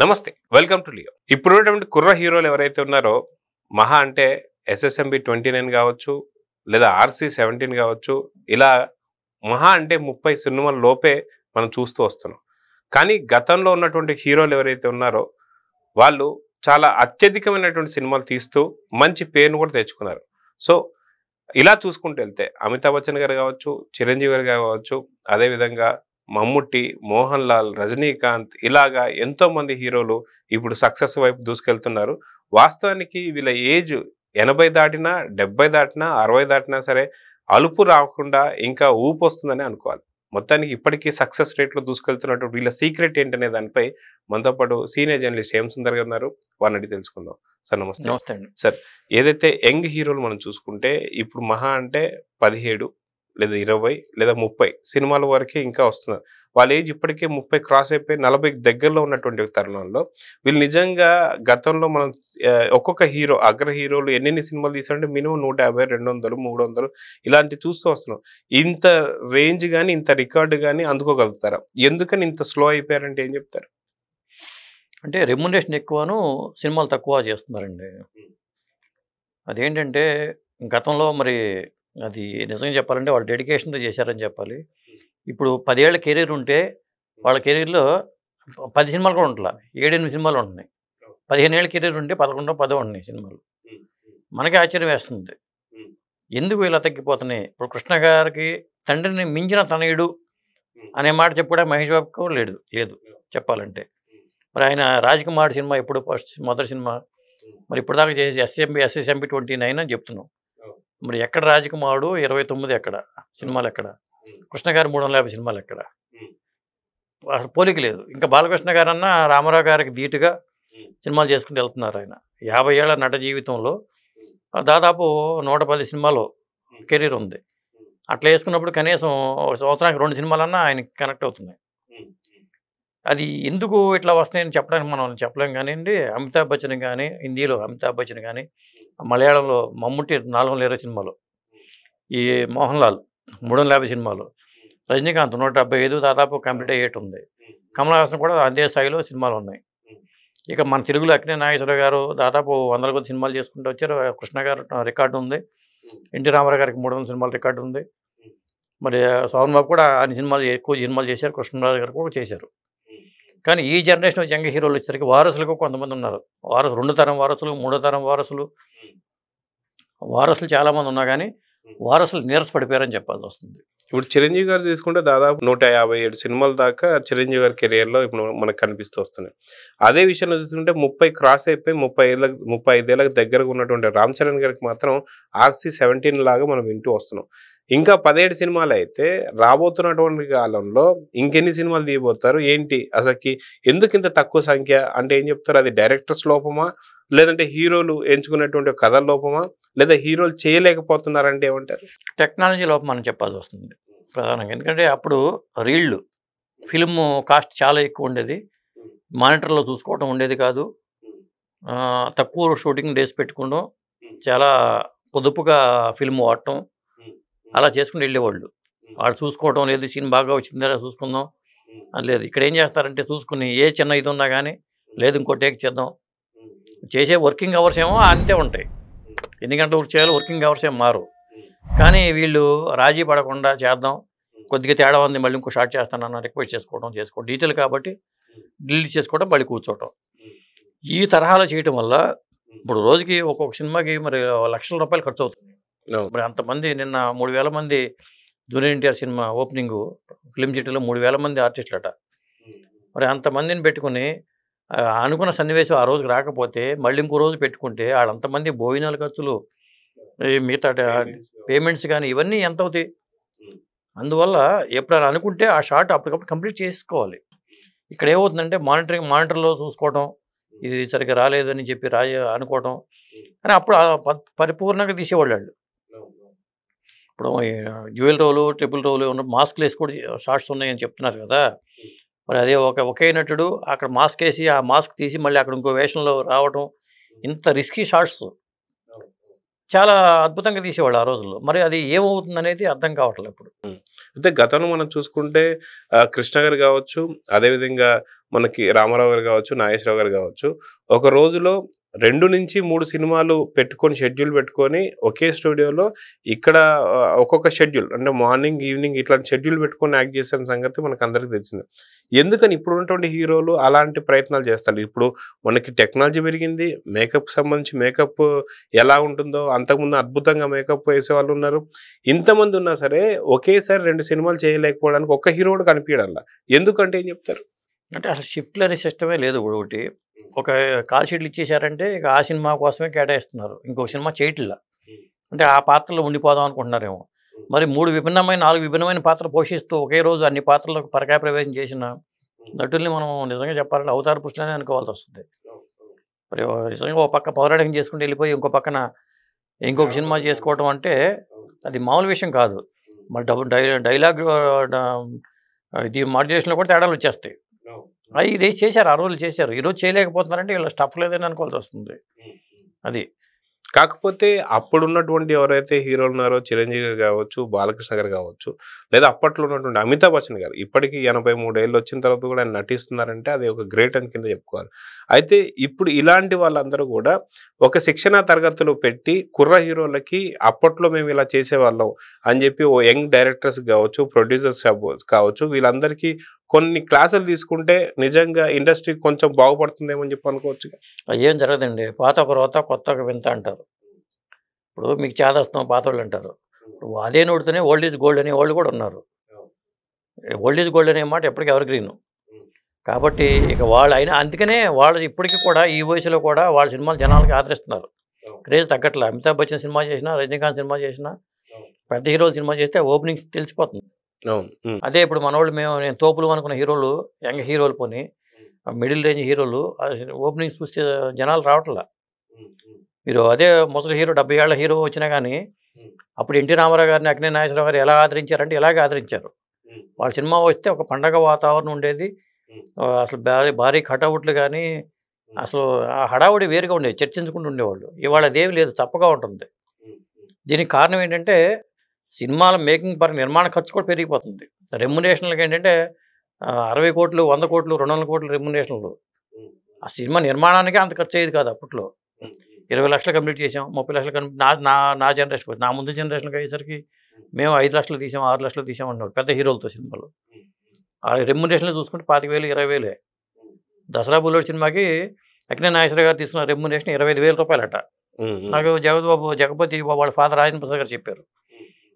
నమస్తే, welcome to Leo. ఇప్పుడున్నటువంటి కుర్ర హీరోలు ఎవరైతే ఉన్నారో మహా అంటే SSMB 29 కావచ్చు, లేదా RC17 కావచ్చు, ఇలా మహా అంటే 30 సినిమాల లోపే మనం చూస్తూ వస్తున్నాం. కానీ గతంలో ఉన్నటువంటి హీరోలు ఎవరైతే ఉన్నారో వాళ్ళు చాలా అత్యధికమైనటువంటి సినిమాలు తీస్తూ మంచి పేరును కూడా తెచ్చుకున్నారు. సో ఇలా చూసుకుంటూ వెళ్తే అమితాబ్ బచ్చన్ గారు కావచ్చు, చిరంజీవి గారు కావచ్చు, అదేవిధంగా మమ్ముట్టి, మోహన్ లాల్, రజనీకాంత్ ఇలాగా ఎంతో మంది హీరోలు ఇప్పుడు సక్సెస్ వైపు దూసుకెళ్తున్నారు. వాస్తవానికి వీళ్ళ ఏజ్ 80 దాటినా, 70 దాటినా, 60 దాటినా సరే అలుపు రాకుండా ఇంకా ఊపు వస్తుందని అనుకోవాలి. మొత్తానికి ఇప్పటికీ సక్సెస్ రేట్లో దూసుకెళ్తున్నట్టు వీళ్ళ సీక్రెట్ ఏంటనే దానిపై మనతో పాటు సీనియర్ జర్నలిస్ట్ హేమ్ సుందర్ గారు ఉన్నారు. వారిని అడిగి తెలుసుకుందాం. సార్ నమస్తే. నమస్తే అండి. సార్, ఏదైతే యంగ్ హీరోలు మనం చూసుకుంటే ఇప్పుడు మహా అంటే 17 లేదా 20 లేదా 30 సినిమాల వరకే ఇంకా వస్తున్నారు. వాళ్ళ ఏజ్ ఇప్పటికే 30 క్రాస్ అయిపోయి 40 దగ్గరలో ఉన్నటువంటి తరుణంలో వీళ్ళు నిజంగా గతంలో మనం ఒక్కొక్క హీరో అగ్ర హీరోలు ఎన్నెన్ని సినిమాలు తీసారంటే మినిమం 150, 200, 300 ఇలాంటి చూస్తూ వస్తున్నాం. ఇంత రేంజ్ కానీ ఇంత రికార్డు కానీ అందుకోగలుగుతారా? ఎందుకని ఇంత స్లో అయిపోయారంటే ఏం చెప్తారు? అంటే రెమ్యునరేషన్ ఎక్కువను, సినిమాలు తక్కువ చేస్తున్నారండి. అదేంటంటే గతంలో మరి అది నిజంగా చెప్పాలంటే వాళ్ళు డెడికేషన్తో చేశారని చెప్పాలి. ఇప్పుడు 10 ఏళ్ల కెరీర్ ఉంటే వాళ్ళ కెరీర్లో 10 సినిమాలు కూడా ఉంటలా, 7-8 సినిమాలు ఉంటున్నాయి. 15 ఏళ్ళ కెరీర్ ఉంటే 11, 10 ఉంటున్నాయి సినిమాలు. మనకి ఆశ్చర్యం వేస్తుంది, ఎందుకు ఇలా తగ్గిపోతున్నాయి. ఇప్పుడు కృష్ణ గారికి తండ్రిని మించిన తనయుడు అనే మాట చెప్పడా మహేష్ బాబుకు లేదు చెప్పాలంటే. మరి ఆయన రాజకుమార్ సినిమా ఎప్పుడు మొదటి సినిమా, మరి ఇప్పుడు దాకా చేసి SSMB 29 అని చెప్తున్నాం. మరి ఎక్కడ రాజకుమారుడు 29 ఎక్కడ సినిమాలు, ఎక్కడ కృష్ణ గారు 350 సినిమాలు, ఎక్కడ అసలు పోలిక లేదు. ఇంకా బాలకృష్ణ గారు అన్న రామారావు గారికి ధీటుగా సినిమాలు చేసుకుంటూ వెళ్తున్నారు. ఆయన 50 ఏళ్ల నట జీవితంలో దాదాపు 110 సినిమాలు కెరీర్ ఉంది. అట్లా వేసుకున్నప్పుడు కనీసం ఒక సంవత్సరానికి 2 సినిమాలన్నా ఆయనకి కనెక్ట్ అవుతున్నాయి. అది ఎందుకు ఇట్లా వస్తాయని చెప్పడానికి మనం చెప్పలేం. కానీ అండి, అమితాబ్ బచ్చన్ కానీ, హిందీలో అమితాబ్ బచ్చన్ కానీ, మలయాళంలో మమ్ముట్టి 420 సినిమాలు, ఈ మోహన్ లాల్ 350 సినిమాలు, రజనీకాంత్ 175 దాదాపు కంప్లీట్ అయ్యేట్టు ఉంది. కమల్ హాసన్ కూడా అదే స్థాయిలో సినిమాలు ఉన్నాయి. ఇక మన తెలుగులో అక్కినే నాగేశ్వరరావు గారు దాదాపు 100 కొద్ది సినిమాలు చేసుకుంటూ వచ్చారు. కృష్ణ గారు రికార్డు ఉంది. ఎన్టీ రామారావు గారికి 300 సినిమాల రికార్డు ఉంది. మరి సోహన్ బాబు కూడా అన్ని సినిమాలు ఎక్కువ సినిమాలు చేశారు. కృష్ణరాజు గారు కూడా చేశారు. కానీ ఈ జనరేషన్ యంగ్ హీరోలు వచ్చేసరికి వారసులకు కొంతమంది ఉన్నారు. 2 తరం వారసులు, 3వ తరం వారసులు చాలామంది ఉన్నా కానీ వారసులు నీరసపడిపోయారని చెప్పాల్సి వస్తుంది. ఇప్పుడు చిరంజీవి గారు తీసుకుంటే దాదాపు 157 సినిమాల దాకా చిరంజీవి గారి కెరియర్లో ఇప్పుడు మనకు కనిపిస్తూ వస్తున్నాయి. అదే విషయంలో చూసుకుంటే 30 క్రాస్ అయిపోయి 35 ఏళ్ళకి దగ్గరగా ఉన్నటువంటి రామ్ చరణ్ గారికి మాత్రం RC17 లాగా మనం వింటూ వస్తున్నాం. ఇంకా 17 సినిమాలు అయితే రాబోతున్నటువంటి కాలంలో ఇంకెన్ని సినిమాలు తీయబోతారు ఏంటి? అసలుకి ఎందుకు ఇంత తక్కువ సంఖ్య అంటే ఏం చెప్తారు? అది డైరెక్టర్స్ లోపమా, లేదంటే హీరోలు ఎంచుకున్నటువంటి కథల లోపమా, లేదా హీరోలు చేయలేకపోతున్నారంటే ఏమంటారు? టెక్నాలజీ లోపం మనం చెప్పాల్సి వస్తుంది ప్రధానంగా. ఎందుకంటే అప్పుడు రీళ్లు ఫిల్మ్ కాస్ట్ చాలా ఎక్కువ ఉండేది, మానిటర్లో చూసుకోవటం ఉండేది కాదు, తక్కువ షూటింగ్ డేస్ పెట్టుకోవడం, చాలా పొదుపుగా ఫిల్మ్ వాడటం, అలా చేసుకుని వెళ్ళేవాళ్ళు. వాళ్ళు చూసుకోవటం లేదు, సీన్ బాగా వచ్చిందా చూసుకుందాం అది లేదు. ఇక్కడ ఏం చేస్తారంటే చూసుకుని ఏ చిన్న ఇది ఉన్నా కానీ లేదు ఇంకో టేక్ చేద్దాం, చేసే వర్కింగ్ అవర్స్ ఏమో అంతే ఉంటాయి. ఎన్ని గంటలు వర్క్ చేయాలో వర్కింగ్ అవర్స్ ఏం మారు. కానీ వీళ్ళు రాజీ పడకుండా చేద్దాం, కొద్దిగా తేడా ఉంది మళ్ళీ ఇంకో షార్ట్ చేస్తానన్న రిక్వెస్ట్ చేసుకోవడం డీటెయిల్ కాబట్టి డిలీట్ చేసుకోవడం, మళ్ళీ కూర్చోవటం, ఈ తరహాలో చేయటం వల్ల ఇప్పుడు రోజుకి ఒక్కొక్క సినిమాకి మరి లక్షల రూపాయలు ఖర్చు అవుతుంది. మరి అంతమంది నిన్న 3000 మంది junior NTR cinema opening film సిటీలో 3000 మంది ఆర్టిస్టులట. మరి అంతమందిని పెట్టుకుని అనుకున్న సన్నివేశం ఆ రోజుకి రాకపోతే మళ్ళీ ఇంకో రోజు పెట్టుకుంటే వాళ్ళంతమంది భోజనాల ఖర్చులు, మిగతా పేమెంట్స్ కానీ ఇవన్నీ ఎంత అవుతాయి? అందువల్ల ఎప్పుడైనా అనుకుంటే ఆ షార్ట్ అప్పటికప్పుడు కంప్లీట్ చేసుకోవాలి. ఇక్కడ ఏమవుతుందంటే మానిటర్లో చూసుకోవటం, ఇది సరిగ్గా రాలేదని చెప్పి అనుకోవటం, కానీ అప్పుడు పరిపూర్ణంగా తీసేవాళ్ళు. ఇప్పుడు డ్యూయల్ రోలు, ట్రిపుల్ రోలు ఉన్న మాస్క్లు వేసి కూడా షార్ట్స్ ఉన్నాయని చెప్తున్నారు కదా. మరి అదే ఒకే నటుడు అక్కడ మాస్క్ వేసి ఆ మాస్క్ తీసి మళ్ళీ అక్కడ ఇంకో వేషంలో రావటం, ఇంత రిస్కీ షార్ట్స్ చాలా అద్భుతంగా తీసేవాళ్ళు ఆ రోజుల్లో. మరి అది ఏమవుతుంది అనేది అర్థం కావట్లేదు ఇప్పుడు. అయితే గతంలో మనం చూసుకుంటే కృష్ణ గారు కావచ్చు, అదేవిధంగా మనకి రామారావు గారు కావచ్చు, నాగేశ్వరరావు గారు కావచ్చు, ఒక రోజులో 2-3 సినిమాలు పెట్టుకొని షెడ్యూల్ పెట్టుకొని ఒకే స్టూడియోలో ఇక్కడ ఒక్కొక్క షెడ్యూల్ అంటే మార్నింగ్ ఈవినింగ్ ఇట్లాంటి షెడ్యూల్ పెట్టుకొని యాక్ట్ చేసిన సంగతి మనకు అందరికీ తెలిసింది. ఎందుకని ఇప్పుడు ఉన్నటువంటి హీరోలు అలాంటి ప్రయత్నాలు చేస్తారు? ఇప్పుడు మనకి టెక్నాలజీ పెరిగింది, మేకప్ సంబంధించి మేకప్ ఎలా ఉంటుందో అంతకుముందు అద్భుతంగా మేకప్ వేసే వాళ్ళు ఉన్నారు. ఇంతమంది ఉన్నా సరే ఒకేసారి 2 సినిమాలు చేయలేకపోవడానికి ఒక్క హీరో కూడా కనిపించడంలా. ఎందుకంటే ఏం చెప్తారు? అంటే అసలు షిఫ్ట్లు అనే సిస్టమే లేదు. ఒకటి ఒక కాల్ షీట్లు ఇచ్చేసారంటే ఇక ఆ సినిమా కోసమే కేటాయిస్తున్నారు, ఇంకొక సినిమా చేయట్లా. అంటే ఆ పాత్రలో ఉండిపోదాం అనుకుంటున్నారేమో. మరి 4 విభిన్నమైన పాత్రలు పోషిస్తూ ఒకే రోజు అన్ని పాత్రలకు పరకాయ ప్రవేశం చేసిన నటుల్ని మనం నిజంగా చెప్పాలంటే అవతార పురుషులనే అనుకోవాల్సి వస్తుంది. మరి నిజంగా ఒక పక్క పౌరాణికం చేసుకుంటూ వెళ్ళిపోయి ఇంకో పక్కన ఇంకొక సినిమా చేసుకోవటం అంటే అది మామూలు విషయం కాదు. మరి డైలాగ్ ఇది మాడ్యులేషన్లో కూడా తేడాలు వచ్చేస్తాయి. అవి ఇది చేశారు, ఆ రోజులు చేశారు. ఈరోజు చేయలేకపోతున్నారంటే వీళ్ళ స్టఫ్ లేదని అనుకోవాల్సి వస్తుంది. అది కాకపోతే అప్పుడున్నటువంటి ఎవరైతే హీరోలు ఉన్నారో చిరంజీవి గారు కావచ్చు, బాలకృష్ణ గారు కావచ్చు, లేదా అప్పట్లో ఉన్నటువంటి అమితాబ్ బచ్చన్ గారు ఇప్పటికీ 83 ఏళ్ళు వచ్చిన తర్వాత కూడా ఆయన నటిస్తున్నారంటే అది ఒక గ్రేట్ అని కింద చెప్పుకోవాలి. అయితే ఇప్పుడు ఇలాంటి వాళ్ళందరూ కూడా ఒక శిక్షణా తరగతులు పెట్టి కుర్ర హీరోలకి అప్పట్లో మేము ఇలా చేసేవాళ్ళం అని చెప్పి ఓ యంగ్ డైరెక్టర్స్ కావచ్చు, ప్రొడ్యూసర్స్ కావచ్చు, వీళ్ళందరికీ కొన్ని క్లాసులు తీసుకుంటే నిజంగా ఇండస్ట్రీ కొంచెం బాగుపడుతుందేమో అని చెప్పి అనుకోవచ్చు. ఏం జరగదండి. పాత ఒక రోత కొత్త ఒక వింత అంటారు. ఇప్పుడు మీకు చేదస్తాం పాత వాళ్ళు అంటారు. అదే నోటితోనే ఓల్డ్ ఈజ్ గోల్డ్ అనే వాళ్ళు కూడా ఉన్నారు. ఓల్డ్ ఈజ్ గోల్డ్ అనే మాట ఎప్పటికీ ఎవర్ గ్రీన్. కాబట్టి ఇక వాళ్ళు అయినా అందుకనే వాళ్ళు ఇప్పటికీ కూడా ఈ వయసులో కూడా వాళ్ళ సినిమాలు జనాలకి ఆదరిస్తున్నారు. క్రేజ్ తగ్గట్లా. అమితాబ్ బచ్చన్ సినిమా చేసినా, రజనీకాంత్ సినిమా చేసినా, పెద్ద హీరోలు సినిమా చేస్తే ఓపెనింగ్స్ తెలిసిపోతుంది. అదే ఇప్పుడు మనోళ్ళు నేను తోపులు అనుకున్న హీరోలు, యంగ్ హీరోలు పోని మిడిల్ రేంజ్ హీరోలు ఓపెనింగ్స్ చూస్తే జనాలు రావట్లా. మీరు అదే ముసలి హీరో 70 ఏళ్ల హీరో వచ్చినా కానీ అప్పుడు ఎన్టీ రామారావు గారిని, అక్కినేని నాగేశ్వరరావు గారు ఎలా ఆదరించారంటే ఇలాగే ఆదరించారు. వాళ్ళ సినిమా వస్తే ఒక పండగ వాతావరణం ఉండేది. అసలు భారీ కటౌట్లు కానీ అసలు ఆ హడావుడి వేరుగా ఉండేది, చర్చించుకుంటూ ఉండేవాళ్ళు. ఇవాళ అదేమి లేదు, చప్పగా ఉంటుంది. దీనికి కారణం ఏంటంటే సినిమాల మేకింగ్ పరంగా నిర్మాణ ఖర్చు కూడా పెరిగిపోతుంది. రెమ్యునరేషన్లకి ఏంటంటే 60 కోట్లు, 100 కోట్లు, 200 కోట్లు రెమ్యునరేషన్లు. ఆ సినిమా నిర్మాణానికి అంత ఖర్చు అయ్యేది కాదు అప్పట్లో. 20 లక్షలు కంప్లీట్ చేసాం, 30 లక్షలు నా జనరేషన్, నా ముందు జనరేషన్కి అయ్యేసరికి మేము 5 లక్షలు తీసాం, 6 లక్షలు తీసాం అన్నారు పెద్ద హీరోలతో సినిమాలు. ఆ రెమ్యునరేషన్లు చూసుకుంటే 25,000, 20,000. దసరా బుల్లెట్ సినిమాకి అక్కినేని నాగేశ్వరరావు గారు తీసుకున్న రెమ్యునరేషన్ 25,000 రూపాయలట. నాకు జగపతి వాళ్ళ ఫాదర్ రాజేంద్ర ప్రసాద్ గారు చెప్పారు.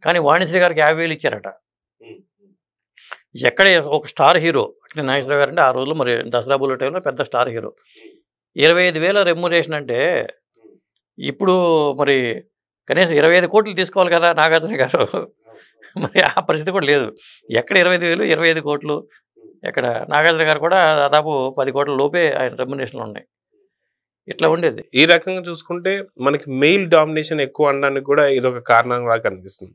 కానీ వాణిశ్రీ గారికి 50,000 ఇచ్చారట. ఎక్కడ ఒక స్టార్ హీరో అక్కినేని నాగేశ్వరరావు గారు అంటే ఆ రోజుల్లో మరి దసరా బుల్లెట్ టైంలో పెద్ద స్టార్ హీరో 25,000 రెమ్యునరేషన్ అంటే ఇప్పుడు మరి కనీసం 25 కోట్లు తీసుకోవాలి కదా నాగార్జున గారు. మరి ఆ పరిస్థితి కూడా లేదు. ఎక్కడ 25,000, 25 కోట్లు ఎక్కడ? నాగార్జున గారు కూడా దాదాపు 10 కోట్ల లోపే ఆయన రెమ్యునరేషన్లు ఉన్నాయి. ఇట్లా ఉండేది. ఈ రకంగా చూసుకుంటే మనకి మెయిల్ డామినేషన్ ఎక్కువ అనడానికి కూడా ఇదొక కారణంగా కనిపిస్తుంది.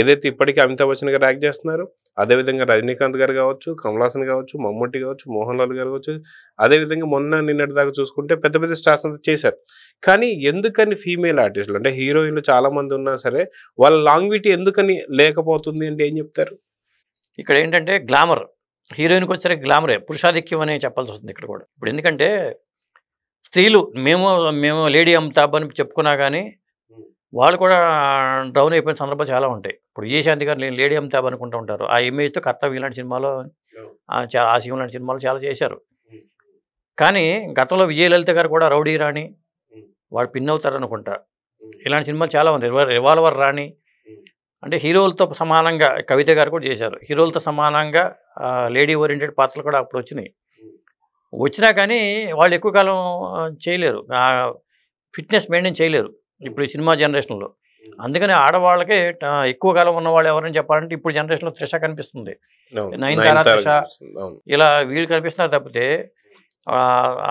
ఏదైతే ఇప్పటికీ అమితాబ్ బచ్చన్ గారు యాక్ట్ చేస్తున్నారు, అదేవిధంగా రజనీకాంత్ గారు కావచ్చు, కమల్ హాసన్ కావచ్చు, మమ్ముట్టి కావచ్చు, మోహన్ లాల్ గారు కావచ్చు, అదేవిధంగా నిన్నటి దాకా చూసుకుంటే పెద్ద పెద్ద స్టార్స్ అంతా చేశారు. కానీ ఎందుకని ఫీమేల్ ఆర్టిస్టులు అంటే హీరోయిన్లు చాలా మంది ఉన్నా సరే వాళ్ళ లాంగ్విటీ ఎందుకని లేకపోతుంది అంటే ఏం చెప్తారు? ఇక్కడ ఏంటంటే గ్లామర్, హీరోయిన్కి వచ్చేసరికి గ్లామరే, పురుషాధిక్యం అనే చెప్పాల్సి వస్తుంది ఇక్కడ కూడా. ఇప్పుడు ఎందుకంటే స్త్రీలు మేము లేడీ అమితాబ్ అని చెప్పుకున్నా కానీ వాళ్ళు కూడా డౌన్ అయిపోయిన సందర్భాలు చాలా ఉంటాయి. ఇప్పుడు విజయశాంతి గారు లేడీ అమితాబ్ అనుకుంటూ ఉంటారు. ఆ ఇమేజ్తో కర్తవ్యం ఇలాంటి సినిమాలో, ఆ శివం లాంటి సినిమాలు చాలా చేశారు. కానీ గతంలో విజయలలిత గారు కూడా రౌడీ రాణి, వాడు పిన్ అవుతారు అనుకుంటా, ఇలాంటి సినిమాలు చాలా ఉంది. రివాల్వర్ రాణి అంటే హీరోలతో సమానంగా కవిత గారు కూడా చేశారు. హీరోలతో సమానంగా లేడీ ఓరియంటెడ్ పాత్రలు కూడా అప్పుడు వచ్చినా కానీ వాళ్ళు ఎక్కువ కాలం చేయలేరు, ఫిట్నెస్ మెయింటైన్ చేయలేరు ఇప్పుడు ఈ సినిమా జనరేషన్లో. అందుకని ఆడవాళ్ళకే ఎక్కువ కాలం ఉన్న వాళ్ళు ఎవరైనా చెప్పాలంటే ఇప్పుడు జనరేషన్లో త్రిష కనిపిస్తుంది, నయనతార, త్రిష, ఇలా వీళ్ళు కనిపిస్తున్నారు తప్పితే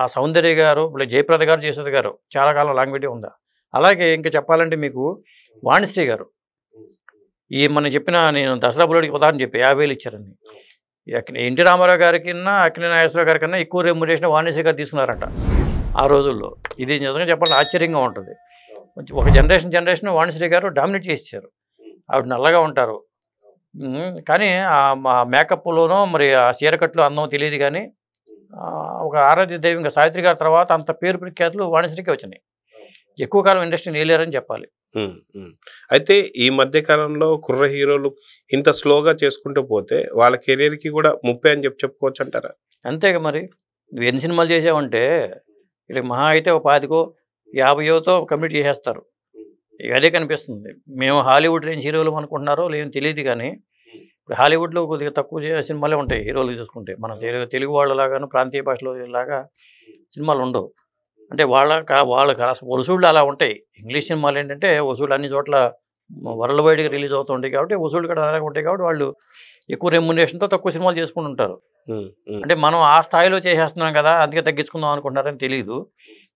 ఆ సౌందర్య గారు, జయప్రద గారు, చేసేది గారు చాలా కాలం లాంగ్వేజ్ ఉందా. అలాగే ఇంకా చెప్పాలంటే మీకు వాణిశ్రీ గారు, మనం చెప్పిన నేను దసరా బుల్లెట్కి ఉదాహరణ చెప్పి 50,000 ఇచ్చారని. ఎన్టీ రామారావు గారికి అక్కినేని నాగేశ్వరరావు గారి కన్నా ఎక్కువ రెమ్యునరేషన్ వాణిశ్రీ గారు తీసుకున్నారంట ఆ రోజుల్లో. ఇది నిజంగా చెప్పాలంటే ఆశ్చర్యంగా ఉంటుంది. ఒక జనరేషన్ వాణిశ్రీ గారు డామినేట్ చేసేసారు. ఆవిడ నల్లగా ఉంటారు. కానీ మా మేకప్లోనో మరి ఆ చీరకట్లో అందం తెలియదు. కానీ ఒక ఆరాధ్య దైవంగా సావిత్రి గారి తర్వాత అంత పేరు ప్రఖ్యాతులు వాణిశ్రీకే వచ్చినాయి. ఎక్కువ కాలం ఇండస్ట్రీని వేయలేరని చెప్పాలి. అయితే ఈ మధ్య కాలంలో కుర్ర హీరోలు ఇంత స్లోగా చేసుకుంటూ పోతే వాళ్ళ కెరీర్కి కూడా ముప్పై అని చెప్పుకోవచ్చు అంటారా? అంతేగా మరి. నువ్వు ఎన్ని సినిమాలు చేసావంటే ఇక మహా అయితే ఒక 25-50తో కంప్లీట్ చేసేస్తారు. ఇక అదే కనిపిస్తుంది. మేము హాలీవుడ్ రేంజ్ హీరోలు అనుకుంటున్నారో లేని తెలియదు. కానీ ఇప్పుడు హాలీవుడ్లో కొద్దిగా తక్కువ సినిమాలే ఉంటాయి హీరోలు చూసుకుంటే. మన తెలుగు వాళ్ళలాగాను ప్రాంతీయ భాషలో లాగా సినిమాలు ఉండవు. అంటే వాళ్ళకి వసూళ్ళు అలా ఉంటాయి. ఇంగ్లీష్ సినిమాలు ఏంటంటే వసూళ్ళు అన్ని చోట్ల వరల్డ్ వైడ్గా రిలీజ్ అవుతూ ఉంటాయి కాబట్టి వసూళ్ళు కూడా అలాగే ఉంటాయి. కాబట్టి వాళ్ళు ఎక్కువ రెమ్యునరేషన్తో తక్కువ సినిమాలు చేసుకుంటుంటారు. అంటే మనం ఆ స్థాయిలో చేసేస్తున్నాం కదా, అందుకే తగ్గించుకుందాం అనుకుంటున్నారని తెలియదు.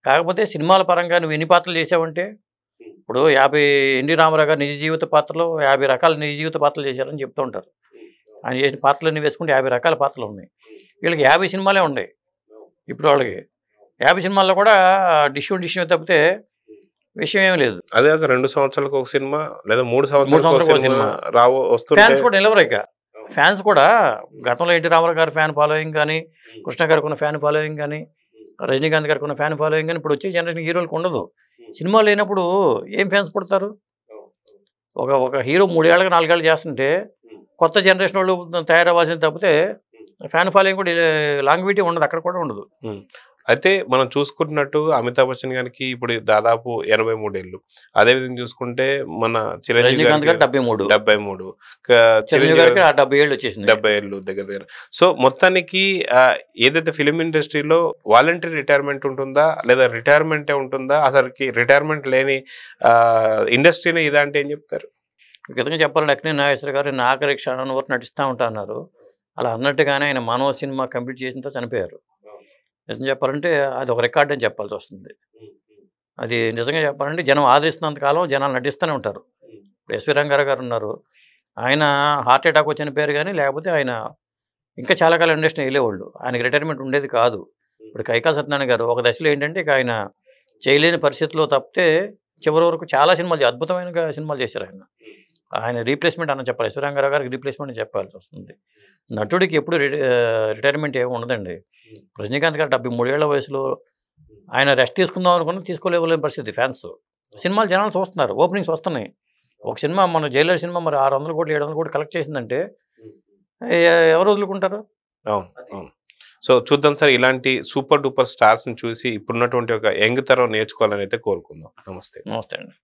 కాకపోతే సినిమాల పరంగా నువ్వు ఎన్ని పాత్రలు చేసావంటే ఇప్పుడు 50 ఎన్టీ రామారావు గారు నిజ జీవిత పాత్రలో 50 రకాల నిజ జీవిత పాత్రలు చేశారని చెప్తూ ఉంటారు. ఆయన చేసిన పాత్రలన్నీ వేసుకుంటే 50 రకాల పాత్రలు ఉన్నాయి. వీళ్ళకి 50 సినిమాలే ఉన్నాయి. ఇప్పుడు వాళ్ళకి 50 సినిమాల్లో కూడా డిష్యూ తప్పితే విషయం ఏమీ లేదు. అదే ఒక 2 సంవత్సరాలకు ఒక సినిమా లేదా 3 సంవత్సరాలకు ఒక సినిమా వస్తుంది. ఫ్యాన్స్ కూడా నిలవరేక. ఫ్యాన్స్ కూడా గతంలో ఎన్టీ రామారావు గారి ఫ్యాన్ ఫాలోయింగ్ కానీ, కృష్ణ గారికి ఉన్న ఫ్యాన్ ఫాలోయింగ్ కానీ, రజనీకాంత్ గారికి ఉన్న ఫ్యాన్ ఫాలోయింగ్ కానీ ఇప్పుడు వచ్చే జనరేషన్ హీరోలకు ఉండదు. సినిమాలు లేనప్పుడు ఏం ఫ్యాన్స్ పుడతారు? ఒక హీరో 3 ఏళ్ళకి 4 ఏళ్ళు చేస్తుంటే కొత్త జనరేషన్ వాళ్ళు తయారవ్వాల్సింది తప్పితే ఫ్యాన్ ఫాలోయింగ్ కూడా లాంగ్విటీ ఉండదు, అక్కడ కూడా ఉండదు. అయితే మనం చూసుకుంటున్నట్టు అమితాబ్ బచ్చన్ గారికి ఇప్పుడు దాదాపు 83 ఏళ్ళు. అదేవిధంగా చూసుకుంటే మన చిరంజీవి గారికి 73, చిరంజీవి గారికి 70 ఏళ్ళు వచ్చేసింది. 70 ఏళ్ళు దగ్గర. సో మొత్తానికి ఏదైతే ఫిలిం ఇండస్ట్రీలో వాలంటరీ రిటైర్మెంట్ ఉంటుందా లేదా రిటైర్మెంటే ఉంటుందా? అసలుకి రిటైర్మెంట్ లేని ఇండస్ట్రీనే ఇదా అంటే ఏం చెప్తారు? విధంగా చెప్పాలంటే అక్కినేని నాగేశ్వర గారు ఆఖరి క్షణం వరకు నటిస్తూ ఉంటా అన్నారు. అలా అన్నట్టుగానే ఆయన మనో సినిమా కంప్లీట్ చేసినతో చనిపోయారు. నిజం చెప్పాలంటే అది ఒక రికార్డ్ అని చెప్పాల్సి వస్తుంది. అది నిజంగా చెప్పాలంటే జనం ఆదరిస్తున్నంత కాలం జనాలు నటిస్తూనే ఉంటారు. ఇప్పుడు ఎస్వి రంగారావు గారు ఉన్నారు, ఆయన హార్ట్ అటాక్ వచ్చి చనిపోయారు. కానీ లేకపోతే ఆయన ఇంకా చాలా కాలం ఇండస్ట్రీ వెళ్ళేవాళ్ళు. ఆయనకి రిటైర్మెంట్ ఉండేది కాదు. ఇప్పుడు కైకాల సత్యనారాయణ గారు ఒక దశలో ఏంటంటే ఇక ఆయన చేయలేని పరిస్థితిలో తప్పితే చివరి వరకు చాలా సినిమాలు అద్భుతమైన సినిమాలు చేశారు. ఆయన రీప్లేస్మెంట్ అన్న చెప్పాలి. ఎస్వి రంగారావు గారికి రీప్లేస్మెంట్ అని చెప్పాల్సి వస్తుంది. నటుడికి ఎప్పుడు రిటైర్మెంట్ ఏమి ఉండదండి. రజనీకాంత్ గారు 73 ఏళ్ల వయసులో ఆయన రెస్ట్ తీసుకుందాం అనుకున్నా తీసుకోలేని పరిస్థితి. ఫ్యాన్స్ సినిమాలు జనాలు చూస్తున్నారు, ఓపెనింగ్స్ వస్తున్నాయి. ఒక సినిమా మన జైలర్ సినిమా మరి 600 కోట్లు 700 కోట్లు కలెక్ట్ చేసిందంటే ఎవరు వదులుకుంటారు? అవును. సో చూద్దాం సార్, ఇలాంటి సూపర్ డూపర్ స్టార్స్ని చూసి ఇప్పుడున్నటువంటి ఒక యంగ్ తరం నేర్చుకోవాలని అయితే కోరుకుందాం. నమస్తే. నమస్తే అండి.